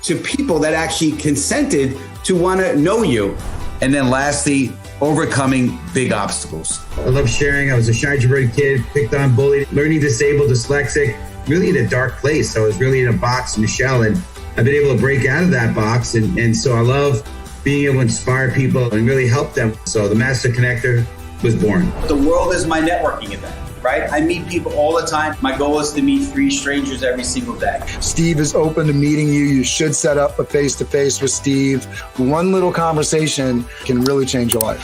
to people that actually consented to want to know you. And then lastly, overcoming big obstacles. I love sharing. I was a shy, introverted kid, picked on, bullied, learning disabled, dyslexic, really in a dark place. I was really in a box, in a shell, and I've been able to break out of that box. And so I love being able to inspire people and really help them. So the Master Connector was born. The world is my networking event, right? I meet people all the time. My goal is to meet 3 strangers every single day. Steve is open to meeting you. You should set up a face-to-face with Steve. One little conversation can really change your life.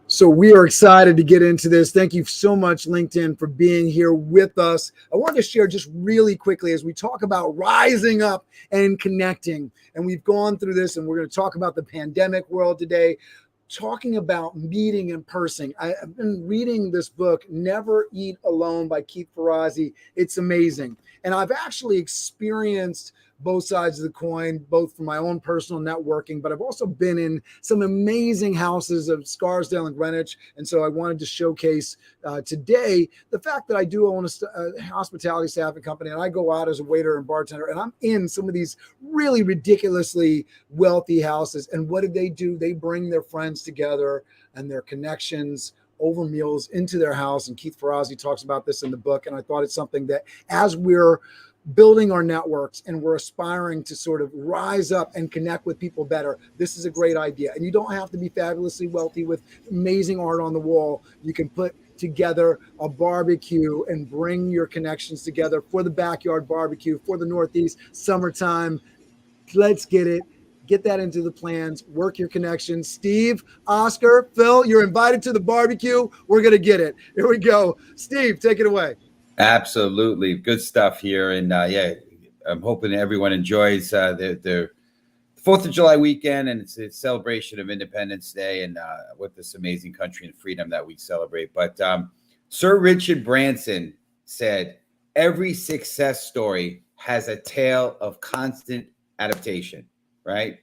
So we are excited to get into this. Thank you so much, LinkedIn, for being here with us. I wanted to share just really quickly as we talk about rising up and connecting. And we've gone through this, and we're going to talk about the pandemic world today, talking about meeting in person. I've been reading this book, Never Eat Alone by Keith Ferrazzi. It's amazing. And I've actually experienced both sides of the coin, both from my own personal networking, but I've also been in some amazing houses of Scarsdale and Greenwich. And so I wanted to showcase today the fact that I do own a hospitality staffing company, and I go out as a waiter and bartender, and I'm in some of these really ridiculously wealthy houses. And what do? They bring their friends together and their connections over meals into their house. And Keith Ferrazzi talks about this in the book. And I thought it's something that as we're building our networks and we're aspiring to sort of rise up and connect with people better, this is a great idea. And you don't have to be fabulously wealthy with amazing art on the wall. You can put together a barbecue and bring your connections together for the backyard barbecue, for the Northeast summertime. Let's get it. Get that into the plans, work your connections. Steve, Oscar, Phil, you're invited to the barbecue. We're going to get it. Here we go. Steve, take it away. Absolutely. Good stuff here. And I'm hoping everyone enjoys their 4th of July weekend and it's a celebration of Independence Day and with this amazing country and freedom that we celebrate. But Sir Richard Branson said, every success story has a tale of constant adaptation, right?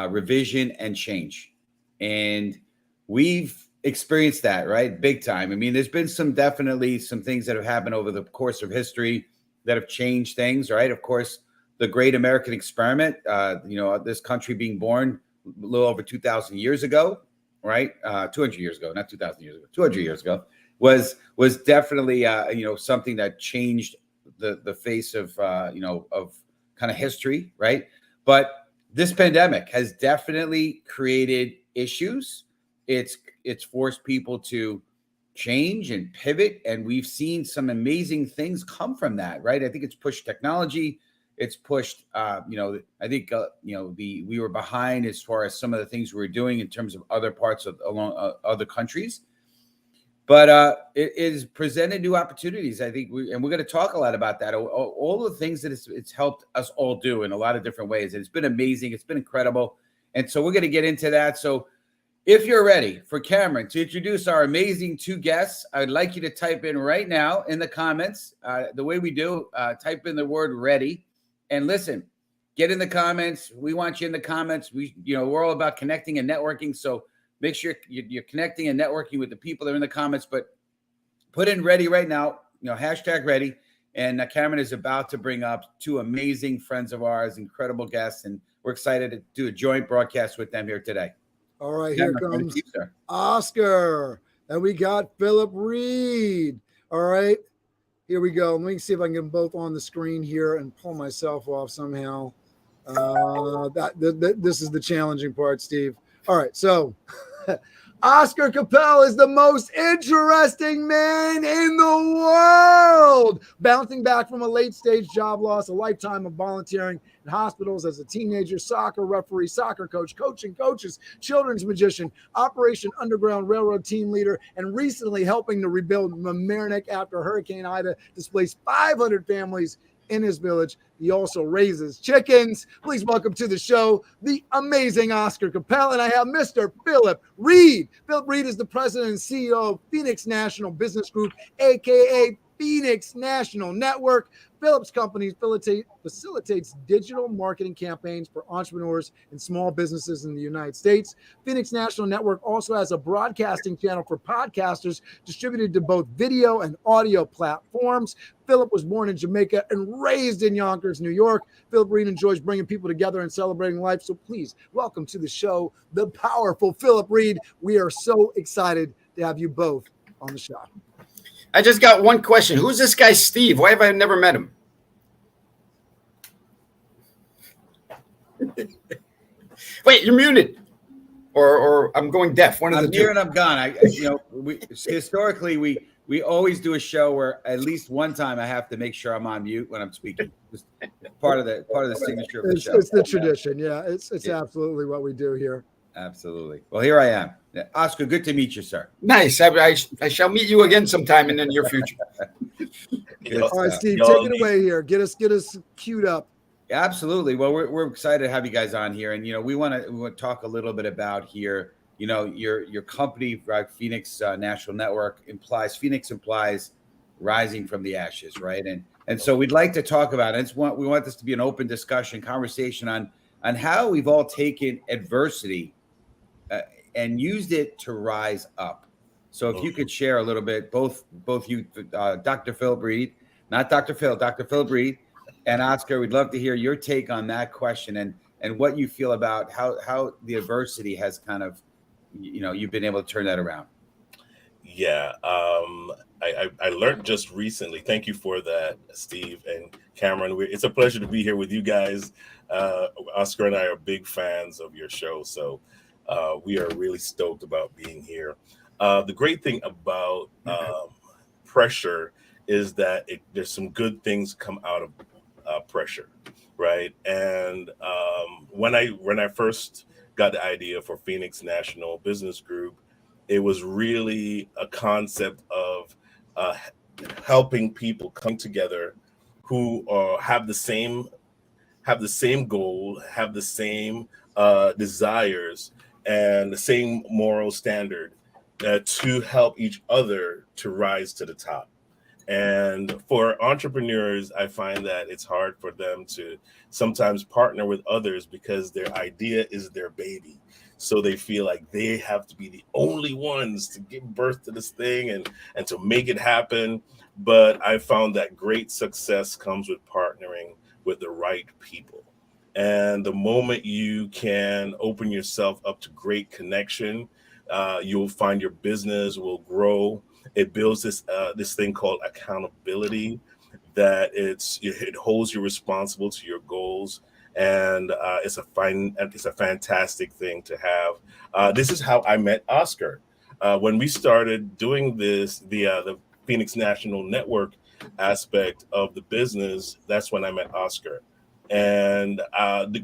Revision and change. And we've experienced that, right? Big time. I mean, there's been definitely some things that have happened over the course of history that have changed things, right? Of course, the great American experiment, this country being born a little over 2,000 years ago, right? 200 years ago, not 2,000 years ago, 200 years ago, was definitely, something that changed the face of, of kind of history, right? But this pandemic has definitely created issues. It's forced people to change and pivot, and we've seen some amazing things come from that, right? I think it's pushed technology. It's pushed, I think, we were behind as far as some of the things we were doing in terms of other parts of other countries. But it is presented new opportunities. I think we're going to talk a lot about that. All the things that it's helped us all do in a lot of different ways. It's been amazing. It's been incredible. And so we're going to get into that. So if you're ready for Cameron to introduce our amazing 2 guests, I'd like you to type in right now in the comments, the way we do, type in the word ready and listen, get in the comments. We want you in the comments. We're all about connecting and networking. So make sure you're connecting and networking with the people that are in the comments, but put in ready right now, hashtag ready. And Cameron is about to bring up 2 amazing friends of ours, incredible guests. And we're excited to do a joint broadcast with them here today. All right, here comes Oscar, and we got Philip Reed. All right, here we go. Let me see if I can get them both on the screen here and pull myself off somehow. This is the challenging part, Steve. All right, so Oscar Capel is the most interesting man in the world. Bouncing back from a late-stage job loss, a lifetime of volunteering in hospitals as a teenager, soccer referee, soccer coach, coaching coaches, children's magician, Operation Underground Railroad team leader, and recently helping to rebuild Mamaroneck after Hurricane Ida displaced 500 families in his village. He also raises chickens. Please welcome to the show the amazing Oscar Capel, and I have Mr. Philip Reed. Philip Reed is the president and CEO of Phoenix National Business Group, aka Phoenix National Network. Phillips Company facilitates digital marketing campaigns for entrepreneurs and small businesses in the United States. Phoenix National Network also has a broadcasting channel for podcasters distributed to both video and audio platforms. Philip was born in Jamaica and raised in Yonkers, New York. Philip Reed enjoys bringing people together and celebrating life. So please welcome to the show, the powerful Philip Reed. We are so excited to have you both on the show. I just got one question. Who's this guy, Steve? Why have I never met him? Wait, you're muted. Or I'm going deaf. One of the two. I'm here and I'm gone. Historically, we always do a show where at least one time I have to make sure I'm on mute when I'm speaking. Just part of the signature of the show. It's the tradition. Yeah, it's absolutely what we do here. Absolutely. Well, here I am. Oscar, good to meet you, sir. Nice. I shall meet you again sometime in the near future. All right, Steve, take it away here. Get us queued up. Absolutely. Well, we're excited to have you guys on here, and we want to talk a little bit about here. Your company, right? Phoenix National Network Phoenix implies rising from the ashes, right? And so we'd like to talk about it. We want this to be an open discussion, conversation on how we've all taken adversity and used it to rise up. So if you could share a little bit, both you, Dr. Philip Reed, not Dr. Phil, Dr. Philip Reed, and Oscar, we'd love to hear your take on that question and what you feel about how the adversity has kind of, you've been able to turn that around. Yeah, I learned just recently. Thank you for that, Steve and Cameron. It's a pleasure to be here with you guys. Oscar and I are big fans of your show, so we are really stoked about being here. The great thing about pressure is that there's some good things come out of pressure, right? And when I first got the idea for Phoenix National Business Group, it was really a concept of helping people come together who have the same goal, have the same desires, and the same moral standard to help each other to rise to the top. And for entrepreneurs, I find that it's hard for them to sometimes partner with others because their idea is their baby. So they feel like they have to be the only ones to give birth to this thing and to make it happen. But I found that great success comes with partnering with the right people. And the moment you can open yourself up to great connection, you'll find your business will grow. It builds this thing called accountability, that it holds you responsible to your goals, and it's a fantastic thing to have. This is how I met Oscar. When we started doing this, the Phoenix National Network aspect of the business, that's when I met Oscar, and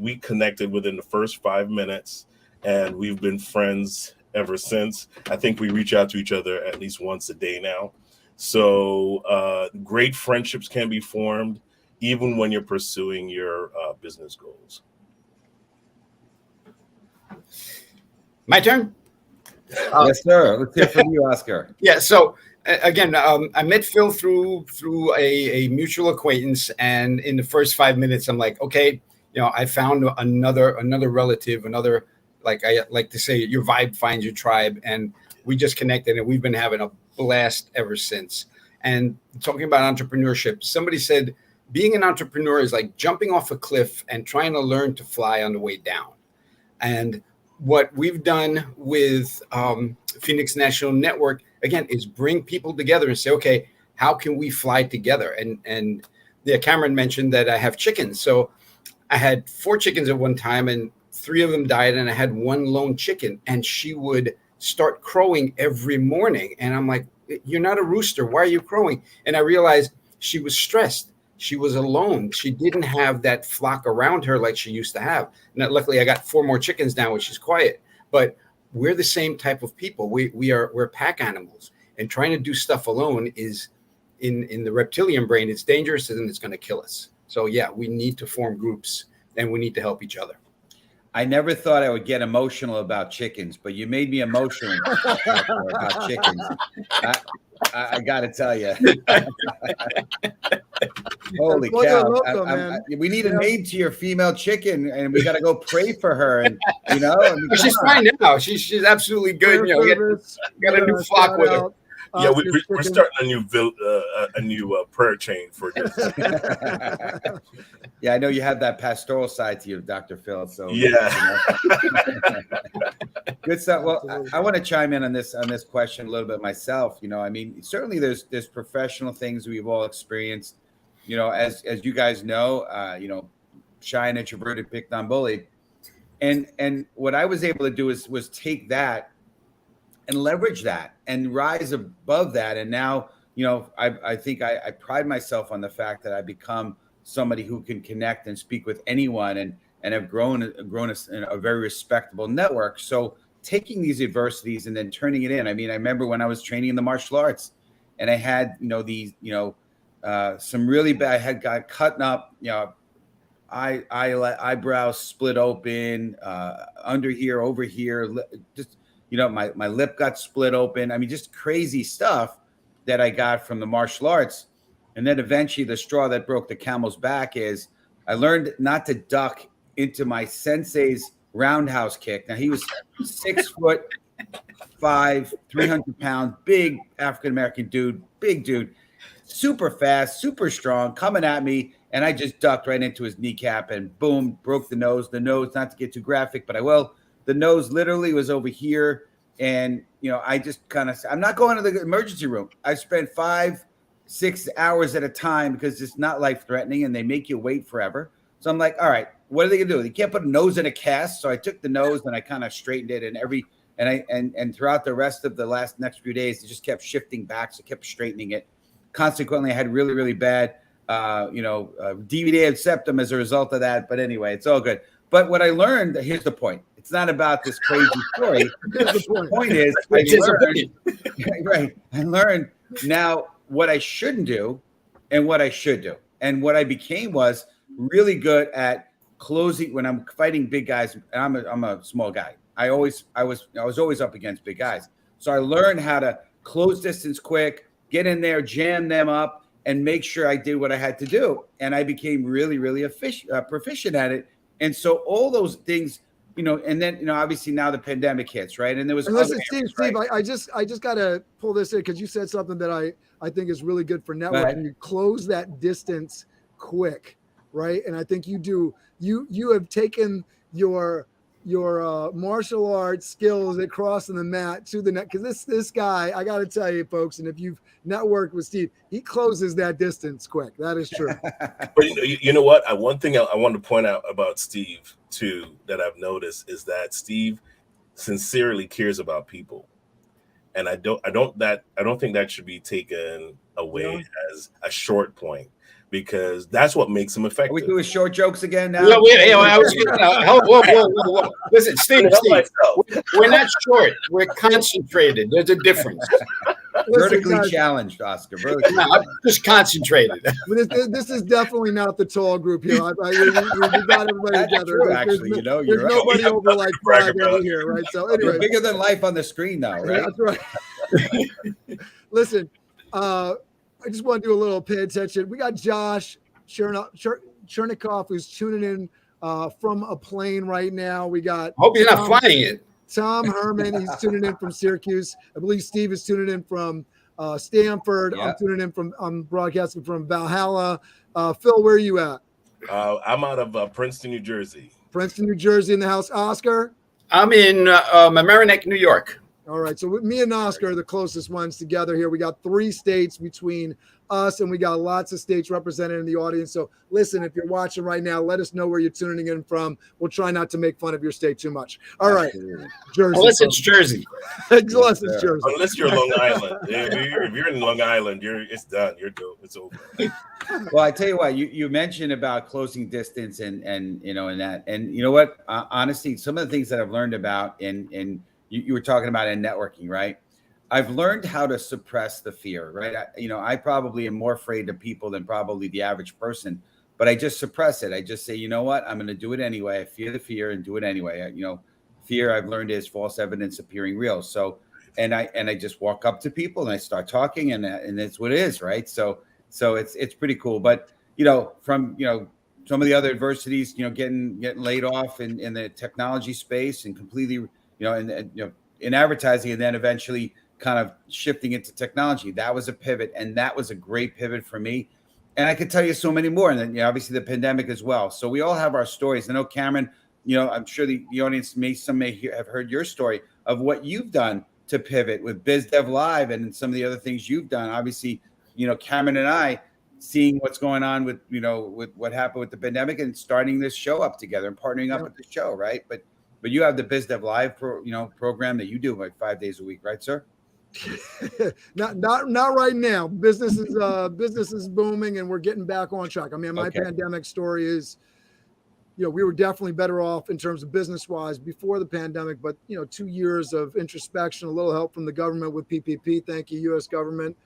we connected within the first 5 minutes, and we've been friends ever since. I think we reach out to each other at least once a day now. So great friendships can be formed even when you're pursuing your business goals. My turn? Yes, sir. Let's hear from you, Oscar. Yeah. So again, I met Phil through a mutual acquaintance, and in the first 5 minutes, I'm like, okay, I found another relative, like I like to say, your vibe finds your tribe, and we just connected, and we've been having a blast ever since. And talking about entrepreneurship, somebody said being an entrepreneur is like jumping off a cliff and trying to learn to fly on the way down. And what we've done with Phoenix National Network, again, is bring people together and say, okay, how can we fly together? And Cameron mentioned that I have chickens. So I had 4 chickens at one time, and 3 of them died, and I had 1 lone chicken, and she would start crowing every morning. And I'm like, you're not a rooster. Why are you crowing? And I realized she was stressed. She was alone. She didn't have that flock around her like she used to have. Now, luckily, I got 4 more chickens now, which is quiet. But we're the same type of people. We're pack animals, and trying to do stuff alone is in the reptilian brain. It's dangerous, and it's going to kill us. So yeah, we need to form groups, and we need to help each other. I never thought I would get emotional about chickens, but you made me emotional about chickens. I got to tell you. Holy cow. We need a name to your female chicken, and we got to go pray for her. And, she's fine now. She's absolutely good. Got a new flock with her. Yeah, we're starting a new prayer chain for this. Yeah, I know you have that pastoral side to you, Dr. Phil. So yeah, good stuff. Well, I want to chime in on this question a little bit myself. I mean, certainly there's professional things we've all experienced. As you guys know, shy and introverted, picked on, bullied, and what I was able to do was take that and leverage that and rise above that. And now, I think I pride myself on the fact that I become somebody who can connect and speak with anyone and have grown a very respectable network. So taking these adversities and then turning it in. I mean, I remember when I was training in the martial arts and I had, some really bad, I had got cutting up, eyebrows split open, under here, over here, just, my lip got split open. I mean, just crazy stuff that I got from the martial arts. And then eventually the straw that broke the camel's back is I learned not to duck into my sensei's roundhouse kick. Now he was 6'5", 300 pounds, big African-American dude, big dude, super fast, super strong, coming at me. And I just ducked right into his kneecap and boom, broke the nose, not to get too graphic, but I will. The nose literally was over here. And, I just I'm not going to the emergency room. I spent 5-6 hours at a time because it's not life threatening and they make you wait forever. So I'm like, all right, what are they gonna do? They can't put a nose in a cast. So I took the nose and I kind of straightened it and throughout the rest of the next few days, it just kept shifting back. So I kept straightening it. Consequently, I had really, really bad, DVD of septum as a result of that. But anyway, it's all good. But what I learned, here's the point. It's not about this crazy story. The point is, I learned now what I shouldn't do and what I should do. And what I became was really good at closing when I'm fighting big guys. And I'm a small guy. I was always up against big guys. So I learned how to close distance quick, get in there, jam them up, and make sure I did what I had to do. And I became really, really proficient at it. And so all those things, and then, obviously now the pandemic hits, right? And there was. And listen, Steve, I just got to pull this in because you said something that I think is really good for networking. Right. You close that distance quick, right? And I think you have taken your martial arts skills at crossing the mat to the net. Because this guy, I got to tell you, folks, and if you've networked with Steve, he closes that distance quick. That is true. But you know what? One thing I want to point out about Steve too that I've noticed is that Steve sincerely cares about people, and I don't think that should be taken away as a short point. Because that's what makes them effective. Are we doing short jokes again now? Yeah, I was whoa. Listen, Steve, we're not short. We're concentrated. There's a difference. Vertically challenged, Oscar. I'm just concentrated. This is definitely not the tall group here. We got everybody together. True, actually, there's nobody over like 5 over here, right? So anyway, you're bigger than life on the screen now, right? Yeah, that's right. Listen, I just want to do a little pay attention. We got Josh Chernikoff who's tuning in from a plane right now. We got. Hope you're not flying it. Tom Herman, he's tuning in from Syracuse. I believe Steve is tuning in from Stanford. Yeah. I'm tuning in I'm broadcasting from Valhalla. Phil, where are you at? I'm out of Princeton, New Jersey. Princeton, New Jersey in the house. Oscar? I'm in Mamaroneck, New York. All right, so me and Oscar are the closest ones together here. We got 3 states between us, and we got lots of states represented in the audience. So listen, if you're watching right now, let us know where you're tuning in from. We'll try not to make fun of your state too much. All right, Jersey. Unless it's Jersey. Unless it's Jersey. Unless you're Long Island. If you're in Long Island, it's done. You're done. It's over. Well, I tell you what, you mentioned about closing distance and that, and you know what? Honestly, some of the things that I've learned about you were talking about in networking, right? I've learned how to suppress the fear, right? I probably am more afraid of people than probably the average person, but I just suppress it. I just say, you know what, I'm going to do it anyway. I fear the fear and do it anyway. Fear, I've learned, is false evidence appearing real. So, and I just walk up to people and I start talking, and that's what it is, right? So it's pretty cool. But from some of the other adversities, getting laid off in the technology space and completely, in advertising, and then eventually kind of shifting into technology. That was a pivot, and that was a great pivot for me. And I could tell you so many more. And then, obviously the pandemic as well. So we all have our stories. I know, Cameron, I'm sure the audience may have heard your story of what you've done to pivot with BizDev Live and some of the other things you've done. Obviously, Cameron and I seeing what's going on with what happened with the pandemic and starting this show up together and partnering up with the show, right? But you have the BizDev Live program that you do like 5 days a week, right, sir? not right now. Business is booming and we're getting back on track. I mean, my pandemic story is, we were definitely better off in terms of business wise before the pandemic, but 2 years of introspection, a little help from the government with PPP. Thank you, U.S. government.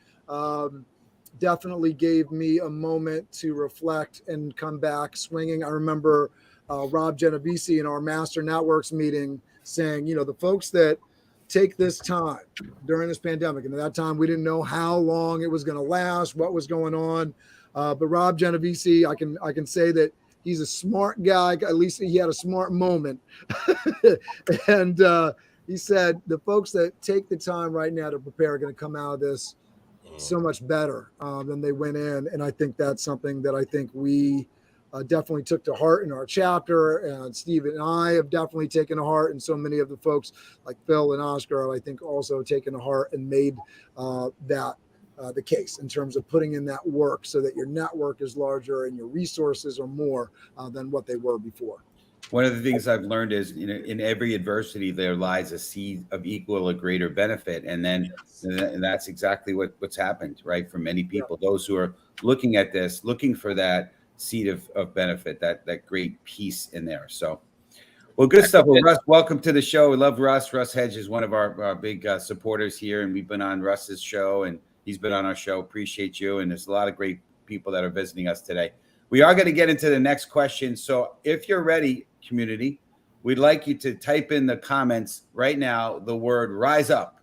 Definitely gave me a moment to reflect and come back swinging. I remember Rob Genovese in our Master Networks meeting saying, the folks that take this time during this pandemic, and at that time we didn't know how long it was going to last, what was going on. But Rob Genovese, I can say that he's a smart guy. At least he had a smart moment. And he said, the folks that take the time right now to prepare are going to come out of this so much better than they went in. And I think that's something that I think we definitely took to heart in our chapter. And Steve and I have definitely taken to heart. And so many of the folks like Phil and Oscar, I think, also taken to heart and made that the case in terms of putting in that work so that your network is larger and your resources are more than what they were before. One of the things I've learned is, in every adversity, there lies a seed of equal or greater benefit. And that's exactly what's happened, right? For many people, those who are looking at this, looking for that seed of benefit, that great piece in there. So, well, good stuff. Well, Russ, welcome to the show. We love Russ. Russ Hedge is one of our big supporters here, and we've been on Russ's show, and he's been on our show. Appreciate you. And there's a lot of great people that are visiting us today. We are going to get into the next question. So if you're ready, community, we'd like you to type in the comments right now the word rise up,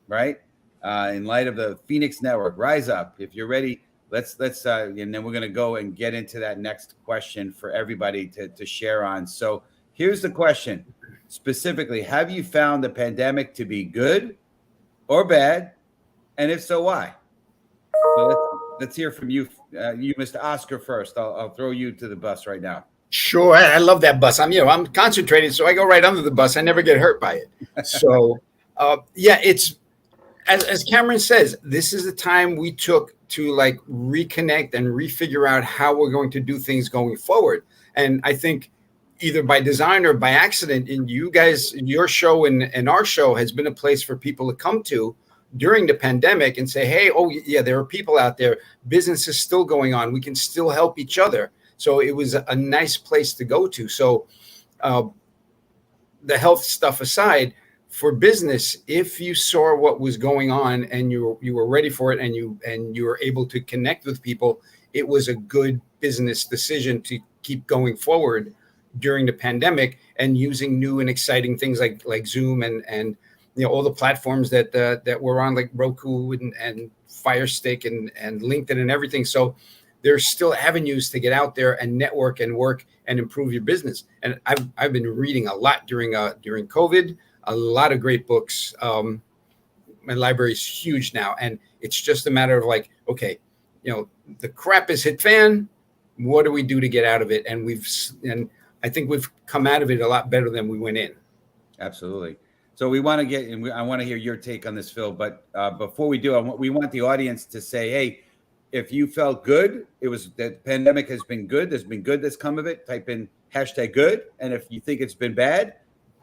right? In light of the Phoenix Network, rise up. If you're ready, let's and then we're going to go and get into that next question for everybody to share on. So here's the question specifically: have you found the pandemic to be good or bad? And if so, why? So let's hear from you, Mr. Oscar, first. I'll throw you to the bus right now. Sure, I love that bus. I'm concentrated, so I go right under the bus. I never get hurt by it. So, it's as Cameron says, this is the time we took to reconnect and refigure out how we're going to do things going forward. And I think either by design or by accident, in you guys, your show and our show has been a place for people to come to during the pandemic and say, hey, there are people out there. Business is still going on. We can still help each other. So it was a nice place to go to. So the health stuff aside, for business, if you saw what was going on and you were ready for it and you were able to connect with people, it was a good business decision to keep going forward during the pandemic and using new and exciting things like Zoom and all the platforms that we're on, like Roku and Fire Stick and LinkedIn and everything. So there's still avenues to get out there and network and work and improve your business. And I've been reading a lot during COVID, a lot of great books. My library is huge now, and it's just a matter of the crap has hit fan. What do we do to get out of it? And I think we've come out of it a lot better than we went in. Absolutely. So we want to I want to hear your take on this, Phil. But before we do, we want the audience to say, hey, if you felt good, the pandemic has been good. There's been good that's come of it. Type in #good. And if you think it's been bad,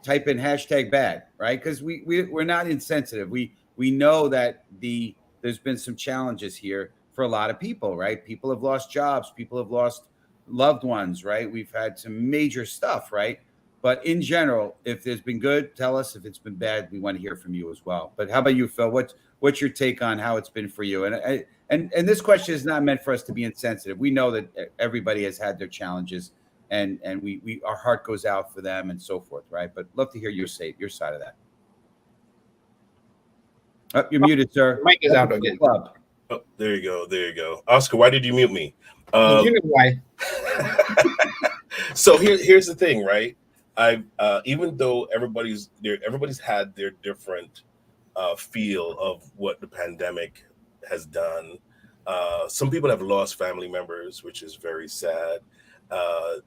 type in #bad, right? Because we're not insensitive. We know that there's been some challenges here for a lot of people, right? People have lost jobs. People have lost loved ones, right? We've had some major stuff, right? But in general, if there's been good, tell us. If it's been bad, we want to hear from you as well. But how about you, Phil? What's your take on how it's been for you? And this question is not meant for us to be insensitive. We know that everybody has had their challenges, and we our heart goes out for them and so forth, right? But love to hear your side of that. Oh, you're muted, sir. Mike is out again. Oh, there you go. There you go. Oscar, why did you mute me? You know why? So here's the thing, right? Even though everybody's had their different feel of what the pandemic has done. Some people have lost family members, which is very sad,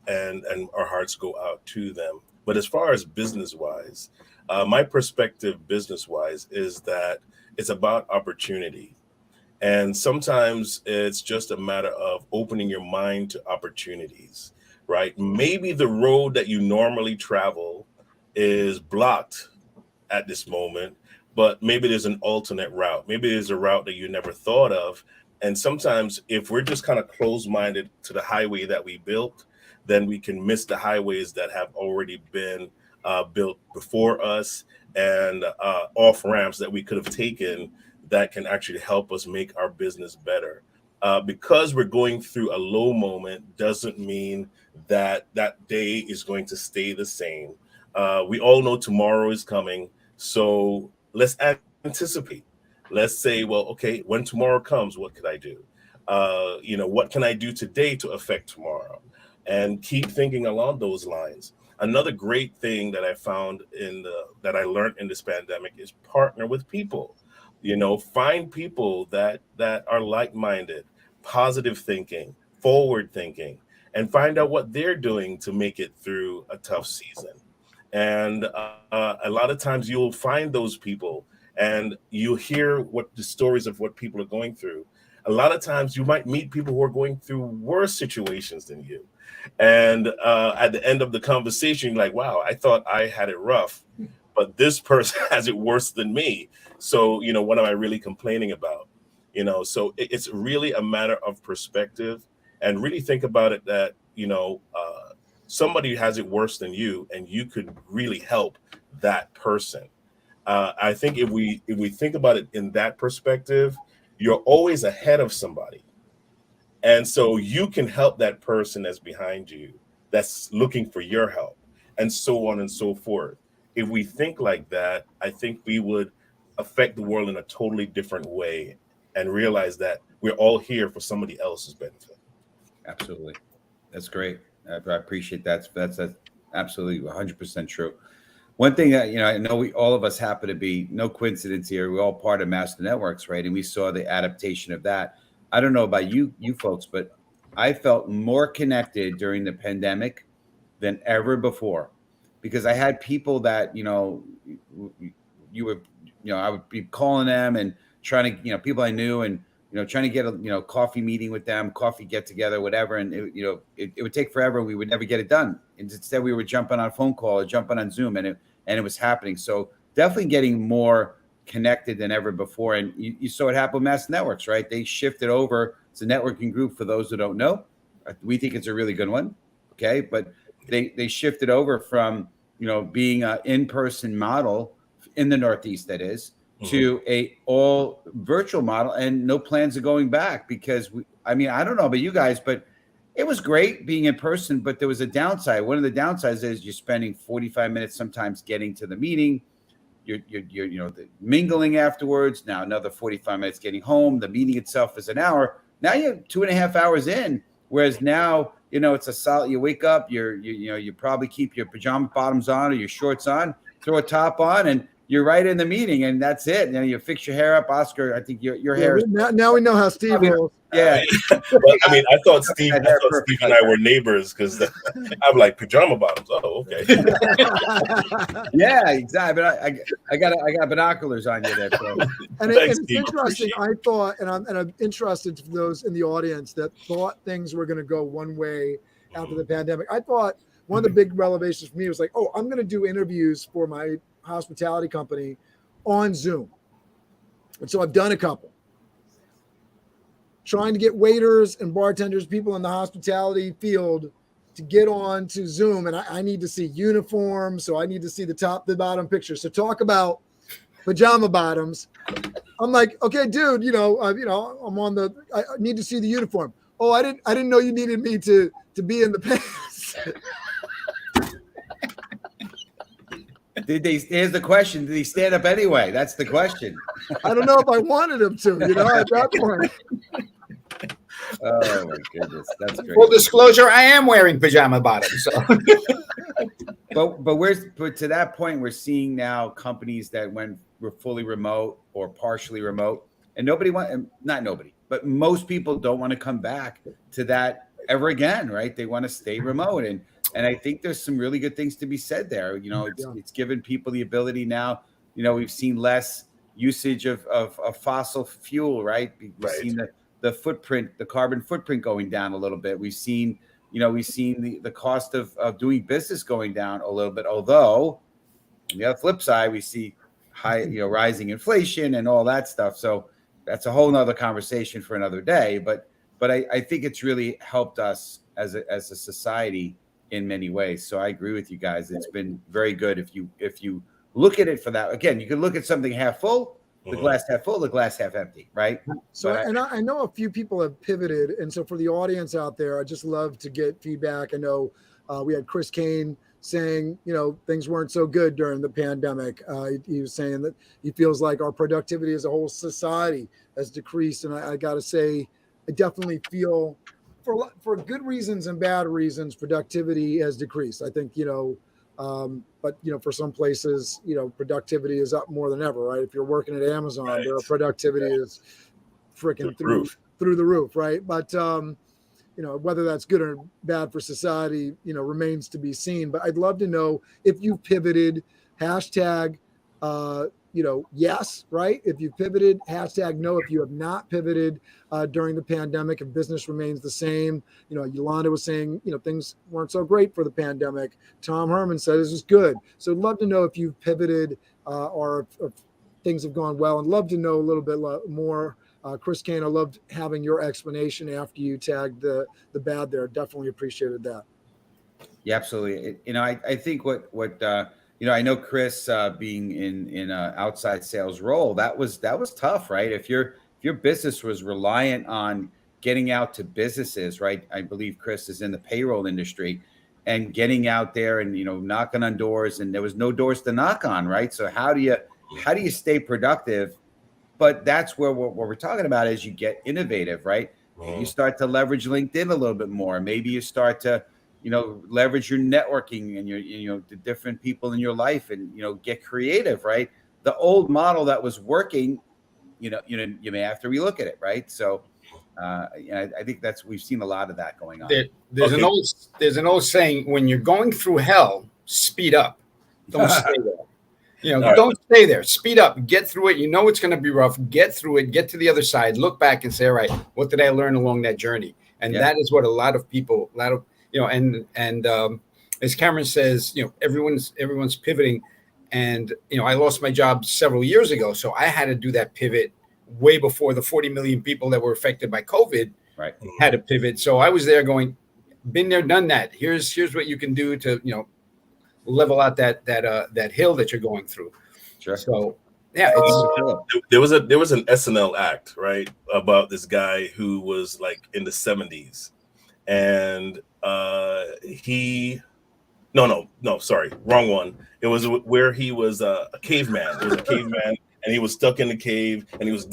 and our hearts go out to them. But as far as business-wise, my perspective business-wise is that it's about opportunity. And sometimes it's just a matter of opening your mind to opportunities, right? Maybe the road that you normally travel is blocked at this moment, but maybe there's an alternate route. Maybe there's a route that you never thought of. And sometimes if we're just kind of closed-minded to the highway that we built, then we can miss the highways that have already been built before us, and off ramps that we could have taken that can actually help us make our business better. Because we're going through a low moment doesn't mean that that day is going to stay the same. We all know tomorrow is coming, so let's anticipate. Let's say, well, okay, when tomorrow comes, what could I do? What can I do today to affect tomorrow? And keep thinking along those lines. Another great thing that I found that I learned in this pandemic is partner with people. Find people that are like-minded, positive thinking, forward thinking, and find out what they're doing to make it through a tough season. And a lot of times you'll find those people and you hear what the stories of what people are going through. A lot of times you might meet people who are going through worse situations than you. And at the end of the conversation, you're like, wow, I thought I had it rough, but this person has it worse than me. So, what am I really complaining about? So it's really a matter of perspective, and really think about it that, somebody has it worse than you, and you could really help that person. I think if we think about it in that perspective, you're always ahead of somebody. And so you can help that person that's behind you, that's looking for your help, and so on and so forth. If we think like that, I think we would affect the world in a totally different way and realize that we're all here for somebody else's benefit. Absolutely. That's great. I appreciate that. That's absolutely 100% true. One thing that, I know all of us happen to be, no coincidence here, we're all part of Master Networks, right? And we saw the adaptation of that. I don't know about you folks, but I felt more connected during the pandemic than ever before, because I had people that, I would be calling them and trying to, people I knew, and, trying to get a, coffee meeting with them, coffee get together, whatever. And, it would take forever. We would never get it done. And instead we were jumping on a phone call or jumping on Zoom, and it was happening. So definitely getting more connected than ever before. And you saw it happen with Master Networks, right? They shifted over. It's a networking group, for those who don't know. We think it's a really good one. Okay. But they shifted over from, being an in-person model in the Northeast, that is, to a all virtual model, and no plans of going back, because I don't know about you guys, but it was great being in person, but there was a downside. One of the downsides is you're spending 45 minutes sometimes getting to the meeting. You're the mingling afterwards. Now another 45 minutes getting home. The meeting itself is an hour. Now you're 2.5 hours in. Whereas now, it's a solid. You wake up. You probably keep your pajama bottoms on or your shorts on. Throw a top on, and you're right in the meeting, and that's it. You fix your hair up, Oscar. I think your hair is. Now we know how Steve rolls. Yeah. But I thought Steve and I were neighbors, because I'm like, pajama bottoms. Oh, okay. Yeah, exactly. But I got binoculars on you there. So. And it's interesting. I thought, and I'm interested to those in the audience that thought things were going to go one way after the pandemic. I thought one of the big revelations for me was like, oh, I'm going to do interviews for my hospitality company on Zoom. And so I've done a couple. Trying to get waiters and bartenders, people in the hospitality field, to get on to Zoom, and I need to see uniforms, so I need to see the top, the bottom picture. So talk about pajama bottoms. I'm like, okay, dude, I'm on the. I need to see the uniform. Oh, I didn't know you needed me to be in the pants. Here's the question: did he stand up anyway? That's the question. I don't know if I wanted him to. At that point. Oh my goodness, that's great. Full disclosure: I am wearing pajama bottoms. So. but to that point, we're seeing now companies that were fully remote or partially remote, and not nobody, but most people don't want to come back to that ever again, right? They want to stay remote, and I think there's some really good things to be said there. It's given people the ability now. We've seen less usage of fossil fuel, right? We've seen the footprint, the carbon footprint going down a little bit. We've seen the cost of doing business going down a little bit. Although, on the other flip side, we see high, rising inflation and all that stuff. So that's a whole nother conversation for another day. But I think it's really helped us as a society in many ways. So I agree with you guys. It's been very good if you look at it for that. Again, you can look at something half full, the glass half full, the glass half empty, right? So, I know a few people have pivoted. And so for the audience out there, I just love to get feedback. I know we had Chris Kane saying, things weren't so good during the pandemic. He was saying that he feels like our productivity as a whole society has decreased. And I got to say, I definitely feel for good reasons and bad reasons, productivity has decreased. I think, but for some places, productivity is up more than ever, right? If you're working at Amazon, their productivity is freaking through the roof, right? But whether that's good or bad for society, remains to be seen. But I'd love to know if you pivoted, hashtag, yes, right? If you pivoted, hashtag no. If you have not pivoted during the pandemic, if business remains the same, Yolanda was saying, things weren't so great for the pandemic. Tom Herman said this was good. So I'd love to know if you've pivoted or if things have gone well, and love to know a little bit more. Chris Kane, I loved having your explanation after you tagged the bad there. Definitely appreciated that. Yeah, absolutely. I think what I know Chris being in an outside sales role, that was tough, right? If your business was reliant on getting out to businesses, right? I believe Chris is in the payroll industry, and getting out there and knocking on doors, and there was no doors to knock on, right? So how do you stay productive? But that's where what we're talking about is you get innovative, right? You start to leverage LinkedIn a little bit more. Maybe you start to leverage your networking and your the different people in your life, and get creative, right? The old model that was working, you may have to relook at it, right? So I think we've seen a lot of that going on. There's an old saying: when you're going through hell, speed up. Don't stay there. Don't stay there. Speed up. Get through it. It's going to be rough. Get through it. Get to the other side. Look back and say, all right, what did I learn along that journey? And that is what a lot of people, and as Cameron says, everyone's pivoting, and I lost my job several years ago, so I had to do that pivot way before the 40 million people that were affected by COVID had to pivot. So I was there going, been there, done that. Here's what you can do to level out that hill that you're going through. Sure. So there was an SNL act, right, about this guy who was like in the 70s, and sorry, wrong one. It was where he was a caveman. He was a caveman, and he was stuck in the cave, and he was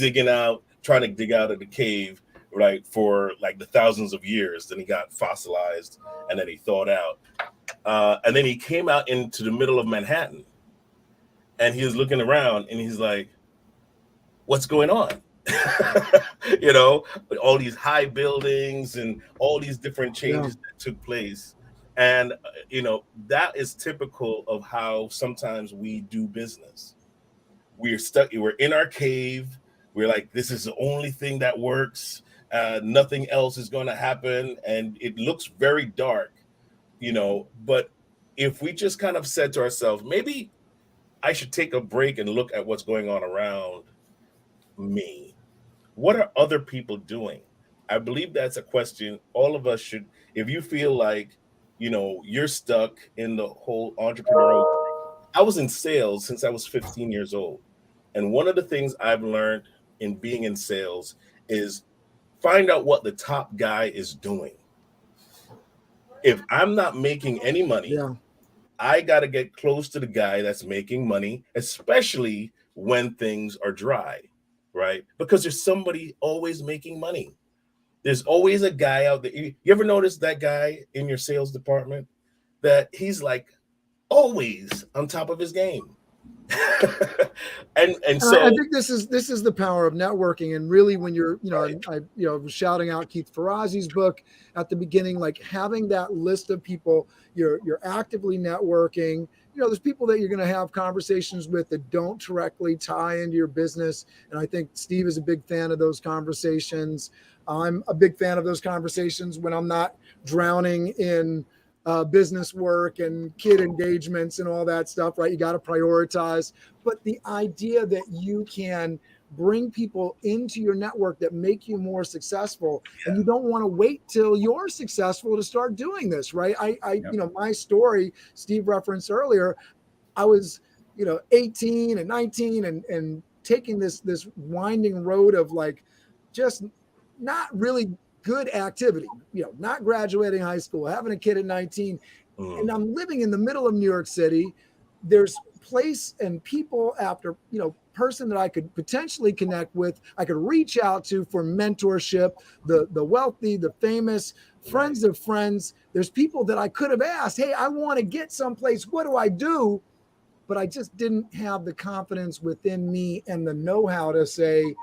trying to dig out of the cave, right, for like the thousands of years. Then he got fossilized, and then he thawed out. And then he came out into the middle of Manhattan, and he was looking around, and he's like, what's going on? With all these high buildings and all these different changes that took place. And, that is typical of how sometimes we do business. We're stuck. We're in our cave. We're like, this is the only thing that works. Nothing else is going to happen. And it looks very dark. But if we just kind of said to ourselves, maybe I should take a break and look at what's going on around me. What are other people doing? I believe that's a question all of us should, if you feel like you're stuck in the whole entrepreneurial. I was in sales since I was 15 years old. And one of the things I've learned in being in sales is find out what the top guy is doing. If I'm not making any money, Yeah. I got to get close to the guy that's making money, especially when things are dry, right? Because there's somebody always making money. There's always a guy out there. You ever notice that guy in your sales department that he's like always on top of his game? and so I think this is the power of networking. And really, when you're, I was shouting out Keith Ferrazzi's book at the beginning, like having that list of people you're actively networking. There's people that you're going to have conversations with that don't directly tie into your business. And I think Steve is a big fan of those conversations. I'm a big fan of those conversations when I'm not drowning in business work and kid engagements and all that stuff, right? You got to prioritize. But the idea that you can bring people into your network that make you more successful, and you don't want to wait till you're successful to start doing this, right? My story, Steve referenced earlier, I was, 18 and 19 and taking this winding road of like just not really good activity, not graduating high school, having a kid at 19, and I'm living in the middle of New York City. There's place and people after, person that I could potentially connect with, I could reach out to for mentorship, the wealthy, the famous, friends of friends. There's people that I could have asked, hey, I want to get someplace. What do I do? But I just didn't have the confidence within me and the know-how to say,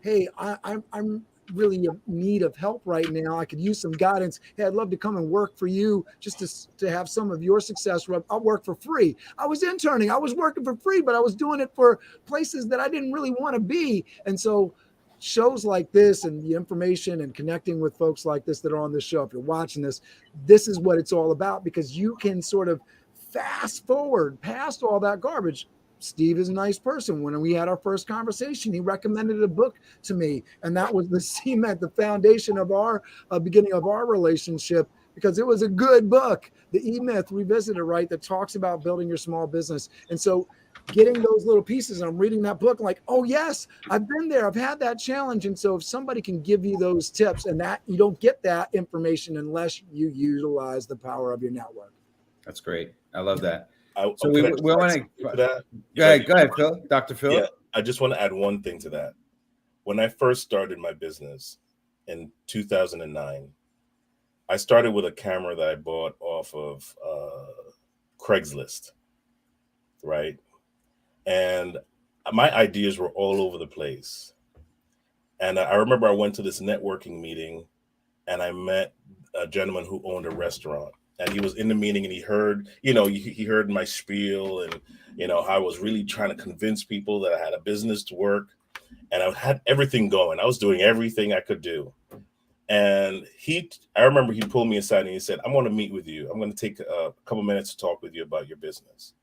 hey, I'm really in need of help right now. I could use some guidance. Hey, I'd love to come and work for you just to have some of your success. I'll work for free. I was interning. I was working for free, but I was doing it for places that I didn't really want to be. And so shows like this and the information and connecting with folks like this that are on this show, if you're watching this is what it's all about, because you can sort of fast forward past all that garbage. Steve is a nice person. When we had our first conversation, he recommended a book to me, and that was the cement, the foundation of our beginning of our relationship, because it was a good book, The E-Myth Revisited, right, that talks about building your small business. And so getting those little pieces, and I'm reading that book like, oh yes, I've been there, I've had that challenge. And so if somebody can give you those tips, and that you don't get that information unless you utilize the power of your network. That's great. I love that. So we want to that. Go ahead, Phil. Dr. Phil. Yeah, I just want to add one thing to that. When I first started my business in 2009, I started with a camera that I bought off of Craigslist, right? And my ideas were all over the place. And I remember I went to this networking meeting, and I met a gentleman who owned a restaurant. And he was in the meeting, and he heard, he heard my spiel, and, how I was really trying to convince people that I had a business to work, and I had everything going. I was doing everything I could do. And I remember he pulled me aside and he said, I want to meet with you. I'm going to take a couple minutes to talk with you about your business.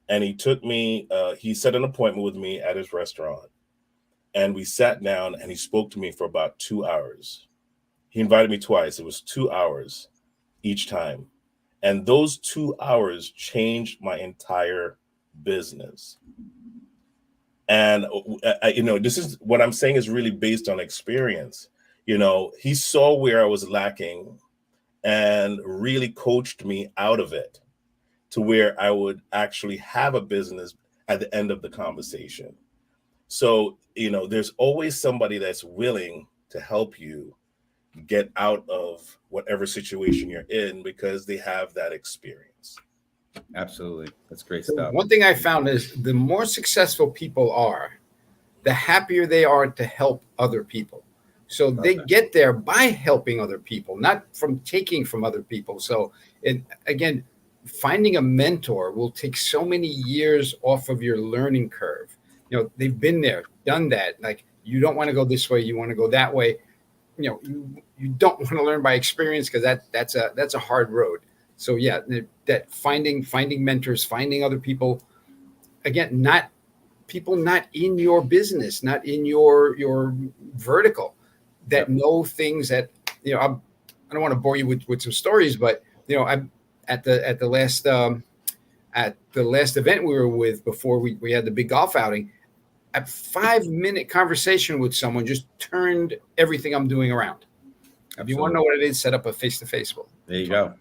And he took me, he set an appointment with me at his restaurant, and we sat down, and he spoke to me for about 2 hours. He invited me twice. It was 2 hours each time. And those 2 hours changed my entire business. And, this is what I'm saying is really based on experience. He saw where I was lacking and really coached me out of it to where I would actually have a business at the end of the conversation. So, there's always somebody that's willing to help you get out of whatever situation you're in because they have that experience. Absolutely. That's great stuff. One thing I found is the more successful people are, the happier they are to help other people. So they get there by helping other people, not from taking from other people. So again, finding a mentor will take so many years off of your learning curve. They've been there, done that. Like, you don't want to go this way, you want to go that way. You don't want to learn by experience, because that's a hard road. So yeah, that finding mentors, finding other people, again, not in your business, not in your vertical, that know things that, I don't want to bore you with some stories, but at the last event we were with before we had the big golf outing, a 5-minute conversation with someone just turned everything I'm doing around. If you want to know what it is, set up a face-to-face one. There you go.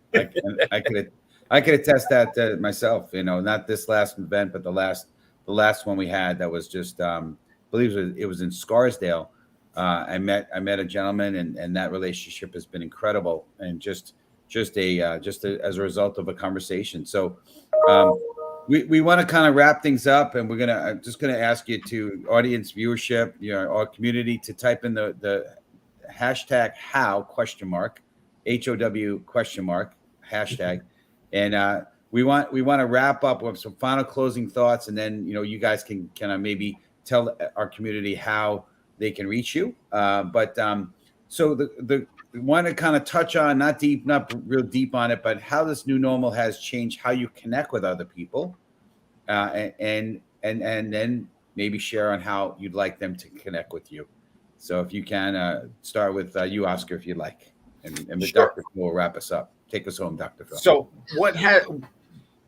I could attest that myself. Not this last event, but the last one we had that was just, I believe it was in Scarsdale. I met a gentleman, and that relationship has been incredible, and just as a result of a conversation. So we want to kind of wrap things up, and I'm just gonna ask you to audience viewership, our community, to type in the hashtag HOW ? HOW ? hashtag, and we want to wrap up with some final closing thoughts, and then you guys can maybe tell our community how they can reach you. So we want to kind of touch on, not real deep on it, but how this new normal has changed how you connect with other people, and then maybe share on how you'd like them to connect with you. So if you can start with you, Oscar, if you'd like, and Sure. Dr. Phil will wrap us up. Take us home, Dr. Phil. So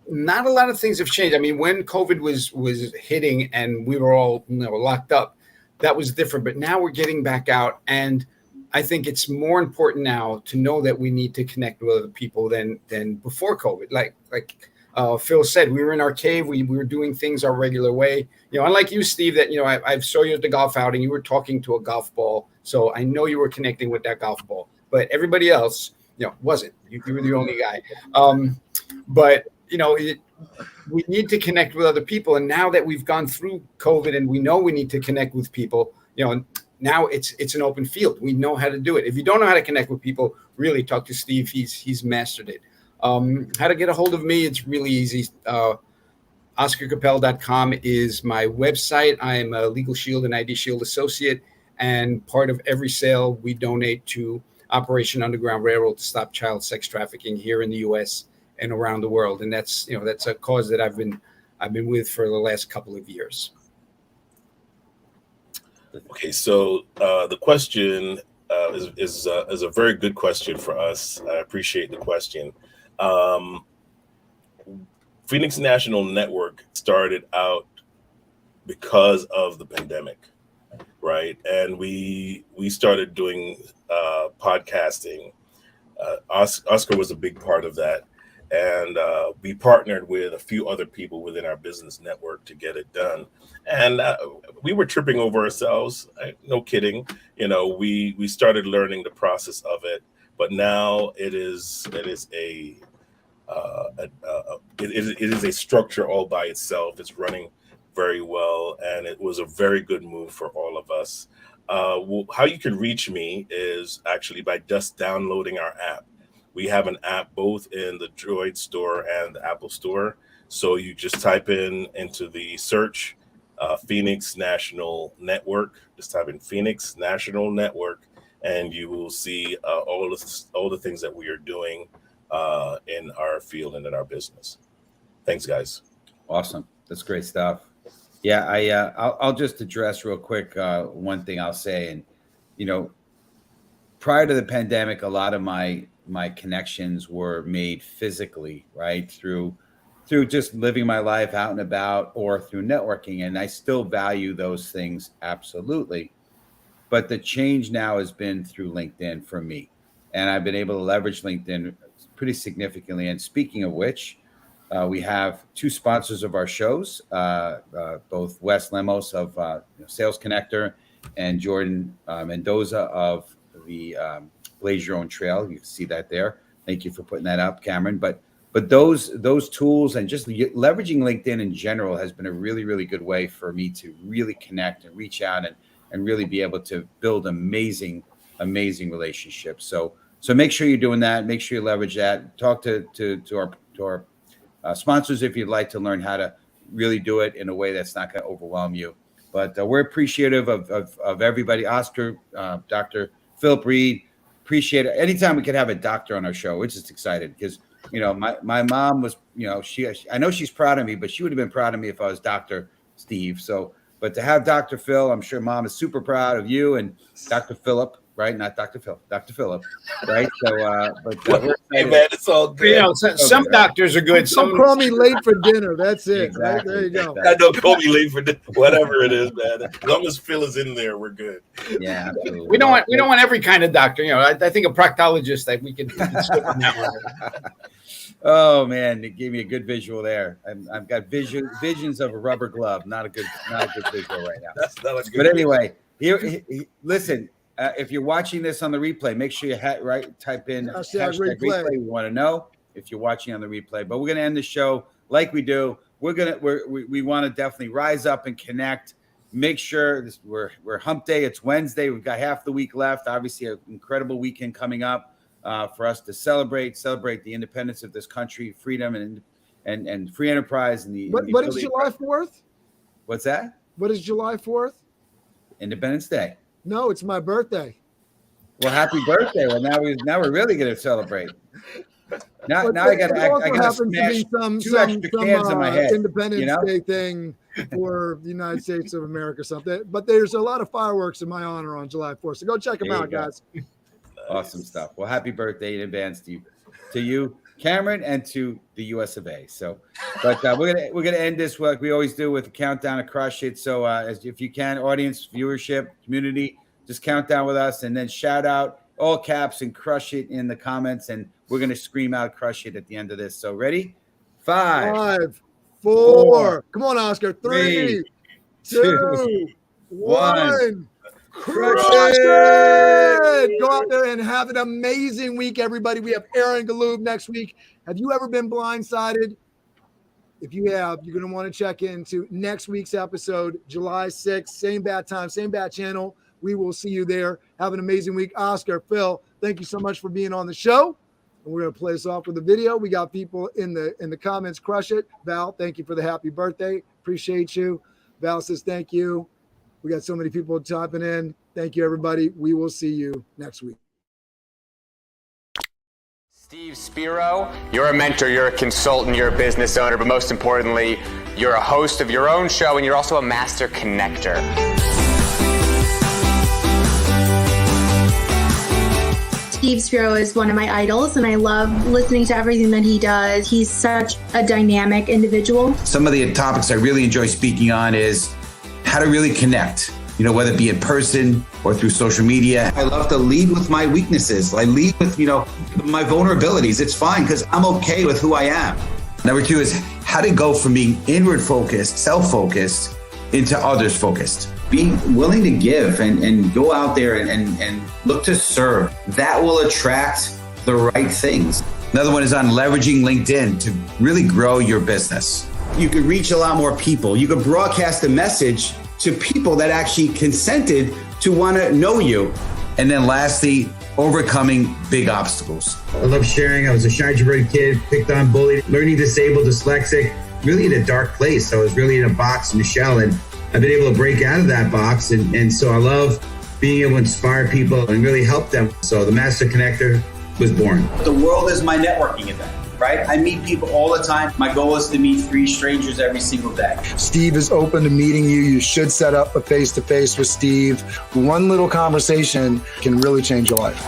not a lot of things have changed. I mean, when COVID was hitting and we were all locked up, that was different. But now we're getting back out, and I think it's more important now to know that we need to connect with other people than before COVID. Like Phil said, we were in our cave. We were doing things our regular way. Unlike you, Steve, that I saw you at the golf outing. You were talking to a golf ball, so I know you were connecting with that golf ball. But everybody else, wasn't. You were the only guy. But we need to connect with other people. And now that we've gone through COVID and we know we need to connect with people, now it's an open field. We know how to do it. If you don't know how to connect with people, really talk to Steve. He's mastered it. How to get a hold of me? It's really easy. OscarCapel.com is my website. I am a Legal Shield and ID Shield associate, and part of every sale we donate to Operation Underground Railroad to stop child sex trafficking here in the U.S. and around the world. And that's a cause that I've been with for the last couple of years. Okay, so the question is a very good question for us. I appreciate the question. Phoenix National Network started out because of the pandemic, right? And we started doing podcasting. Oscar was a big part of that. And we partnered with a few other people within our business network to get it done. And we were tripping over ourselves. No kidding. We started learning the process of it. But now it is a structure all by itself. It's running very well, and it was a very good move for all of us. How you can reach me is actually by just downloading our app. We have an app both in the Droid store and the Apple store. So you just type into the search Phoenix National Network. Just type in Phoenix National Network, and you will see all the things that we are doing in our field and in our business. Thanks, guys. Awesome. That's great stuff. Yeah, I'll just address real quick one thing I'll say. And prior to the pandemic, a lot of my connections were made physically, right, through just living my life out and about, or through networking, and I still value those things absolutely. But the change now has been through LinkedIn for me, and I've been able to leverage LinkedIn pretty significantly. And speaking of which, we have two sponsors of our shows, both Wes Lemos of Sales Connector and Jordan Mendoza of the Blaze Your Own Trail. You can see that there. Thank you for putting that up, Cameron. But those tools and just leveraging LinkedIn in general has been a really, really good way for me to really connect and reach out and really be able to build amazing relationships. So make sure you're doing that. Make sure you leverage that. Talk to our sponsors if you'd like to learn how to really do it in a way that's not going to overwhelm you. But we're appreciative of everybody. Oscar, Dr. Philip Reed, appreciate it. Anytime we could have a doctor on our show, we're just excited because, my mom was, I know she's proud of me, but she would have been proud of me if I was Dr. Steve. So, but to have Dr. Phil, I'm sure Mom is super proud of you and Dr. Philip. right? Not Dr. Phil, Dr. Philip, right? So, but we're Hey excited. man, it's all good. You know, some doctors are good. Some Some call me late for dinner. That's it. Exactly. Right? There you go. I know, call me late for whatever it is, man. As long as Phil is in there, we're good. Yeah, absolutely. we don't want every kind of doctor. You know, I think a proctologist that we can skip on that one. Oh man, it gave me a good visual there. I've got visions of a rubber glove. Not a good visual right now. That's not a good. But anyway, here, listen. If you're watching this on the replay, make sure you type in Hashtag hashtag replay. replay. We want to know if you're watching on the replay. But we're gonna end the show like we do. We want to definitely rise up and connect. Make sure we're hump day. It's Wednesday. We've got half the week left. Obviously, an incredible weekend coming up for us to celebrate the independence of this country, freedom and free enterprise. And What is July 4th? What's that? What is July 4th? Independence Day. No, it's my birthday. Well, happy birthday! Well, now we're really going to celebrate. Now But I got there also to happens to smash be some extra cans in my head. Independence you know? Day thing for the United States of America or something. But there's a lot of fireworks in my honor on July 4th. So go check them There you out, go. guys. Awesome stuff. Well, happy birthday in advance to you, Cameron, and to the US of A. So, but we're gonna end this like we always do with a countdown to Crush It. So, if you can, audience, viewership, community, just count down with us, and then shout out all caps and Crush It in the comments, and we're gonna scream out Crush It at the end of this. So, ready? 5, 4. Come on, Oscar. 3, 2, 2, 1. Crush it! Go out there and have an amazing week, everybody. We have Aaron Galoob next week. Have you ever been blindsided? If you have, you're going to want to check into next week's episode, July 6th. Same bad time, same bad channel. We will see you there. Have an amazing week. Oscar, Phil, thank you so much for being on the show. And we're going to play us off with a video. We got people in the comments. Crush it. Val, thank you for the happy birthday. Appreciate you. Val says thank you. We got so many people typing in. Thank you, everybody. We will see you next week. Steve Spiro, you're a mentor, you're a consultant, you're a business owner, but most importantly, you're a host of your own show and you're also a master connector. Steve Spiro is one of my idols, and I love listening to everything that he does. He's such a dynamic individual. Some of the topics I really enjoy speaking on is how to really connect, whether it be in person or through social media. I love to lead with my weaknesses. I lead with, my vulnerabilities. It's fine because I'm okay with who I am. Number 2 is how to go from being inward focused, self-focused, into others focused. Be willing to give and go out there and look to serve. That will attract the right things. Another one is on leveraging LinkedIn to really grow your business. You could reach a lot more people. You could broadcast a message to people that actually consented to want to know you. And then lastly, overcoming big obstacles. I love sharing. I was a shy introverted kid, picked on, bullied, learning disabled, dyslexic, really in a dark place. I was really in a box in a shell, and I've been able to break out of that box. And so I love being able to inspire people and really help them. So the Master Connector was born. The world is my networking event, right? I meet people all the time. My goal is to meet 3 strangers every single day. Steve is open to meeting you. You should set up a face-to-face with Steve. One little conversation can really change your life.